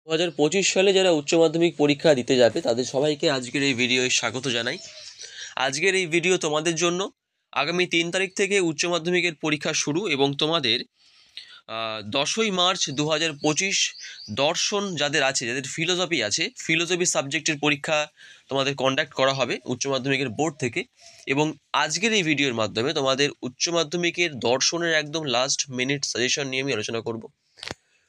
2025 সালে যারা উচ্চ মাধ্যমিক পরীক্ষা দিতে যাবে তাদের সবাইকে আজকের এই ভিডিওয় স্বাগত জানাই। আজকের এই ভিডিও তোমাদের জন্য। আগামী 3 তারিখ থেকে উচ্চ মাধ্যমিকের পরীক্ষা শুরু এবং তোমাদের 10ই মার্চ 2025 দর্শন যাদের আছে, যাদের ফিলোসফি সাবজেক্টের পরীক্ষা তোমাদের কন্ডাক্ট করা হবে উচ্চ মাধ্যমিকের বোর্ড থেকে। এবং আজকের এই ভিডিওর মাধ্যমে তোমাদের উচ্চ মাধ্যমিকের দর্শনের একদম লাস্ট মিনিট সাজেশন নিয়ে আমি আলোচনা করব।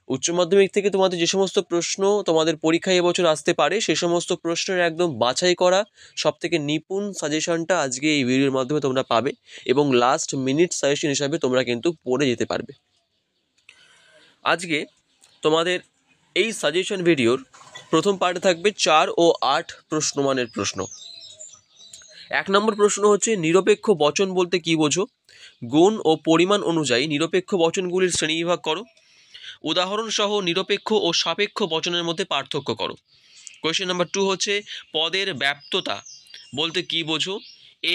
উচ্চ মাধ্যমিক থেকে তোমাদের যে সমস্ত প্রশ্ন তোমাদের পরীক্ষায় এবছর আসতে পারে সে সমস্ত প্রশ্নের একদম বাছাই করা সবথেকে নিপুণ সাজেশনটা আজকে এই ভিডিওর মাধ্যমে তোমরা পাবে এবং লাস্ট মিনিট সাজেশন হিসাবে তোমরা কিন্তু পড়ে যেতে পারবে। আজকে তোমাদের এই সাজেশন ভিডিওর প্রথম পার্টে থাকবে 4 ও 8 প্রশ্নমানের প্রশ্ন। 1 নম্বর প্রশ্ন হচ্ছে, নিরপেক্ষ বচন বলতে কি বোঝো? গুণ ও পরিমাণ অনুযায়ী নিরপেক্ষ বচনগুলির শ্রেণীবিভাগ করো। উদাহরণ সহ নিরপেক্ষ ও সাপেক্ষ বচনের মধ্যে পার্থক্য করো। কোয়েশ্চেন নাম্বার 2 হচ্ছে, পদের ব্যাপ্ততা বলতে কি বোঝো?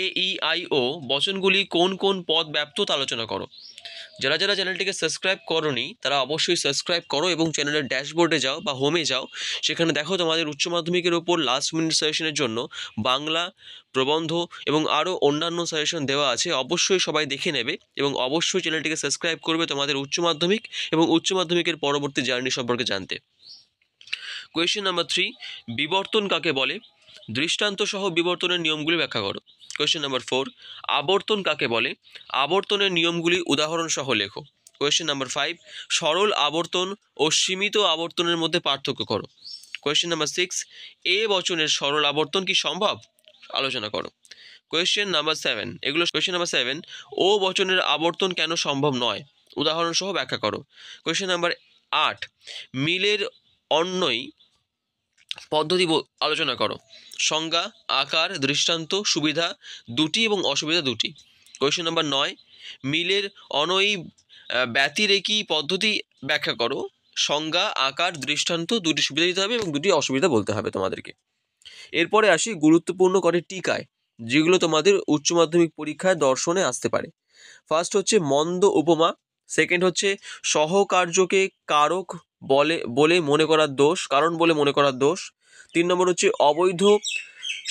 এ ই আই ও বচনগুলি কোন কোন পদ ব্যাপ্ততা আলোচনা করো। যারা যারা চ্যানেলটিকে সাবস্ক্রাইব করোনি তারা অবশ্যই সাবস্ক্রাইব করো এবং চ্যানেলের ড্যাশবোর্ডে যাও বা হোমে যাও, সেখানে দেখো তোমাদের উচ্চ মাধ্যমিকের ওপর লাস্ট মিনিট সাজেশনের জন্য বাংলা, প্রবন্ধ এবং আরও অন্যান্য সাজেশন দেওয়া আছে। অবশ্যই সবাই দেখে নেবে এবং অবশ্যই চ্যানেলটিকে সাবস্ক্রাইব করবে তোমাদের উচ্চ মাধ্যমিক এবং উচ্চ মাধ্যমিকের পরবর্তী জার্নি সম্পর্কে জানতে। কোয়েশ্চেন নাম্বার 3, বিবর্তন কাকে বলে? দৃষ্টান্ত সহ বিবর্তনের নিয়মগুলি ব্যাখ্যা করো। কোয়েশ্চেন নাম্বার 4, আবর্তন কাকে বলে? আবর্তনের নিয়মগুলি উদাহরণ সহ লেখো। কোয়েশ্চেন নাম্বার 5, সরল আবর্তন ও সীমিত আবর্তনের মধ্যে পার্থক্য করো। কোয়েশ্চেন নাম্বার 6, এ বচনের সরল আবর্তন কি সম্ভব? আলোচনা করো। কোয়েশ্চেন নাম্বার 7, ও বচনের আবর্তন কেন সম্ভব নয়? উদাহরণ সহ ব্যাখ্যা করো। কোয়েশ্চেন নাম্বার 8, মিলের অন্যই পদ্ধতি আলোচনা করো। সংজ্ঞা, আকার, দৃষ্টান্ত, সুবিধা দুটি এবং অসুবিধা দুটি। কোয়েশ্চেন নাম্বার 9, মিলের অনয়ী ব্যতিরেকী পদ্ধতি ব্যাখ্যা করো। সংজ্ঞা, আকার, দৃষ্টান্ত দুটি সুবিধা দিতে হবে এবং দুটি অসুবিধা বলতে হবে তোমাদেরকে। এরপরে আসি গুরুত্বপূর্ণ কটি টিকায় যেগুলো তোমাদের উচ্চ মাধ্যমিক পরীক্ষায় দর্শনে আসতে পারে। ফার্স্ট হচ্ছে মন্দ উপমা, সেকেন্ড হচ্ছে সহকার্যকে কারক বলে মনে করার দোষ, কারণ বলে মনে করার দোষ। 3 নম্বর হচ্ছে অবৈধ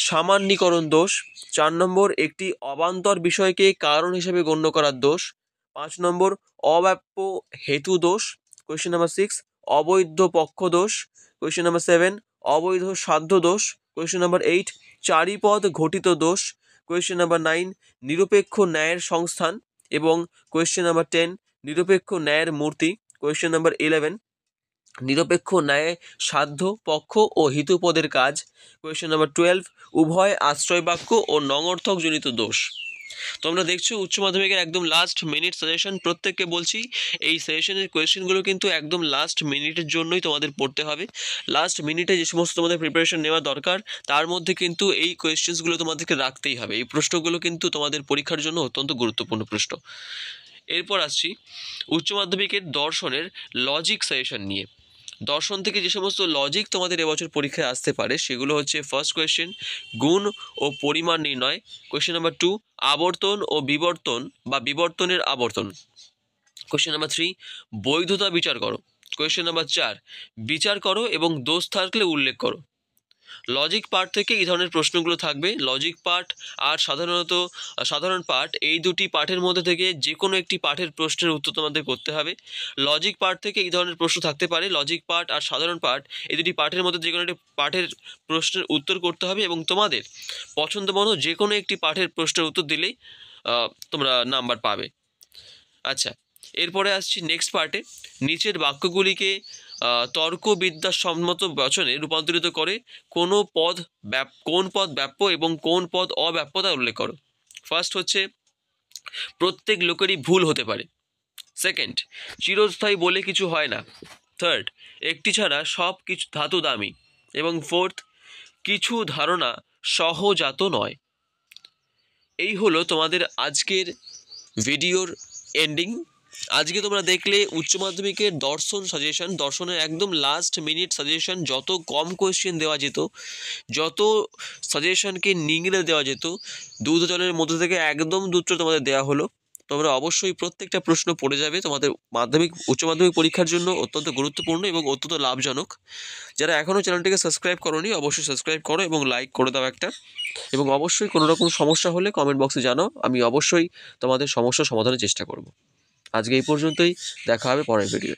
সামান্যীকরণ দোষ। 4 নম্বর একটি অবান্তর বিষয়কে কারণ হিসেবে গণ্য করার দোষ। 5 নম্বর অব্যাপ্য হেতু দোষ। কোয়েশ্চেন নাম্বার 6, অবৈধ পক্ষ দোষ। কোয়েশ্চেন নাম্বার 7, অবৈধ সাধ্য দোষ। কোয়েশ্চেন নাম্বার 8, চারিপদ ঘটিত দোষ। কোয়েশ্চেন নাম্বার 9, নিরপেক্ষ ন্যায়ের সংস্থান। এবং কোয়েশ্চেন নাম্বার 10, নিরপেক্ষ ন্যায়ের মূর্তি। কোয়েশ্চেন নাম্বার 11, নিরপেক্ষ ন্যায় সাধ্য পক্ষ ও হিতুপদের কাজ। কোয়েশ্চেন নাম্বার 12, উভয় আশ্রয় বাক্য ও নঙর্থকজনিত দোষ। তোমরা দেখছো উচ্চ মাধ্যমিকের একদম লাস্ট মিনিট সাজেশন। প্রত্যেককে বলছি এই সাজেশনের কোয়েশ্চেনগুলো কিন্তু একদম লাস্ট মিনিটের জন্যই তোমাদের পড়তে হবে। লাস্ট মিনিটে যে সমস্ত তোমাদের প্রিপারেশন নেওয়া দরকার তার মধ্যে কিন্তু এই কোয়েশ্চেনগুলো তোমাদেরকে রাখতেই হবে। এই প্রশ্নগুলো কিন্তু তোমাদের পরীক্ষার জন্য অত্যন্ত গুরুত্বপূর্ণ প্রশ্ন। এরপর আসছি উচ্চ মাধ্যমিকের দর্শনের লজিক সাজেশন নিয়ে। দর্শন থেকে যে সমস্ত লজিক তোমাদের এবছর পরীক্ষায় আসতে পারে সেগুলো হচ্ছে, ফার্স্ট কোয়েশ্চেন, গুণ ও পরিমাণ নির্ণয়। কোয়েশ্চেন নাম্বার 2, আবর্তন ও বিবর্তন বা বিবর্তনের আবর্তন। কোয়েশ্চেন নাম্বার 3, বৈধতা বিচার করো। কোয়েশ্চেন নাম্বার 4, বিচার করো এবং দোষ থাকলে উল্লেখ করো। লজিক পার্ট থেকে এই ধরনের প্রশ্নগুলো থাকবে। লজিক পার্ট আর সাধারণ পার্ট, এই দুটি পার্টের মধ্যে থেকে যে কোনো একটি পাঠের প্রশ্নের উত্তর তোমাদের করতে হবে। লজিক পার্ট থেকে এই ধরনের প্রশ্ন থাকতে পারে। লজিক পার্ট আর সাধারণ পার্ট এই দুটি পাঠের মধ্যে যে কোনো একটি পাঠের প্রশ্নের উত্তর করতে হবে এবং তোমাদের পছন্দ মতো যে কোনো একটি পাঠের প্রশ্নের উত্তর দিলেই তোমরা নাম্বার পাবে। আচ্ছা, এরপরে আসছি নেক্সট পার্টে। নিচের বাক্যগুলিকে তর্কবিদ্যাসম্মত বচনে রূপান্তরিত করে কোন পদ ব্যাপ্য এবং কোন পদ অব্যাপ্য তা উল্লেখ করো। ফার্স্ট হচ্ছে, প্রত্যেক লোকেরই ভুল হতে পারে। সেকেন্ড, চিরস্থায়ী বলে কিছু হয় না। থার্ড, একটি ছাড়া সব কিছু ধাতু দামি। এবং ফোর্থ, কিছু ধারণা সহজাত নয়। এই হলো তোমাদের আজকের ভিডিওর এন্ডিং। আজকে তোমরা দেখলে উচ্চ মাধ্যমিকের দর্শন সাজেশন, দর্শনের একদম লাস্ট মিনিট সাজেশন। যত কম কোয়েশ্চেন দেওয়া যেত, যত সাজেশনকে নিংড়ে দেওয়া যেত, দুধ জলের মধ্যে থেকে একদম দুধটা তোমাদের দেওয়া হলো। তোমরা অবশ্যই প্রত্যেকটা প্রশ্ন পড়ে যাবে। তোমাদের উচ্চ মাধ্যমিক পরীক্ষার জন্য অত্যন্ত গুরুত্বপূর্ণ এবং অত্যন্ত লাভজনক। যারা এখনও চ্যানেলটিকে সাবস্ক্রাইব করোনি অবশ্যই সাবস্ক্রাইব করো এবং লাইক করে দাও একটা। এবং অবশ্যই কোনো রকম সমস্যা হলে কমেন্ট বক্সে জানাও, আমি অবশ্যই তোমাদের সমস্যার সমাধানের চেষ্টা করব। আজকে এই পর্যন্তই, দেখা হবে পরের ভিডিও।